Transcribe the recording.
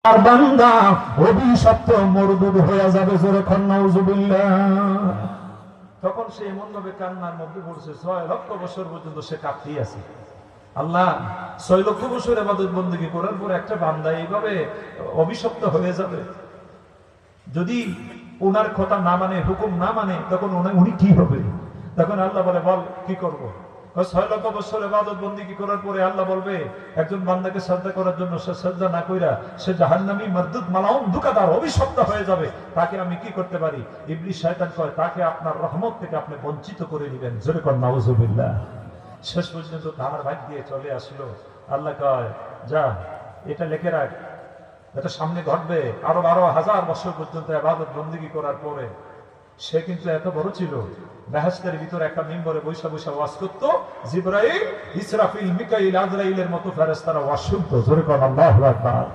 আর বান্দা অভিশপ্ত মরদুদ হয়ে যাবে, জোরে খান নাউজুবিল্লাহ। তখন সে এমন ভাবে কান্নার মধ্যে পড়ছে, 6 লক্ষ বছর পর্যন্ত সে কাঁদতেই আছে। আল্লাহ 6 লক্ষ বছর ইবাদত বندگی করার পর একটা বান্দা এইভাবে অভিশপ্ত হয়ে যাবে, যদি ওনার কথা না মানে, হুকুম না মানে, তখন উনি কি হবে? তখন আল্লাহ বলে, বল কি করব? 6 লক্ষ বছর ইবাদত বندگی করার পরে আল্লাহ বলবে, একজন বান্দাকে সাজদা করার জন্য সে সাজদা না কইরা সে জাহান্নামী মারদুদ মালাউন দুকাদার অভিশপ্ত হয়ে যাবে, তাকে আমি কি করতে পারি? ইবলিস শয়তান কয়, তাকে আপনার রহমত থেকে আপনি বঞ্চিত করে দিবেন, জোরে কোন নাউজুবিল্লাহ। শেষ পর্যন্ত ধার ভাগ দিয়ে চলে আসলো। আল্লাহ কয়, যা এটা লিখে রাখ, এটা সামনে ঘটবে আরো 12,000 বছর পর্যন্ত ইবাদত বندگی করার পরে। সে কিন্তু এত বড় ছিল, বেহেশতের ভিতরে একটা মিম্বরে বৈশা বৈশা ওয়াজ করত, জিবরাইল, ইসরাফিল, মিকাইল, আজরাইলের মতো ফেরেশতারা ওয়াজ শুনতো, জোরে কোন আল্লাহু আকবার।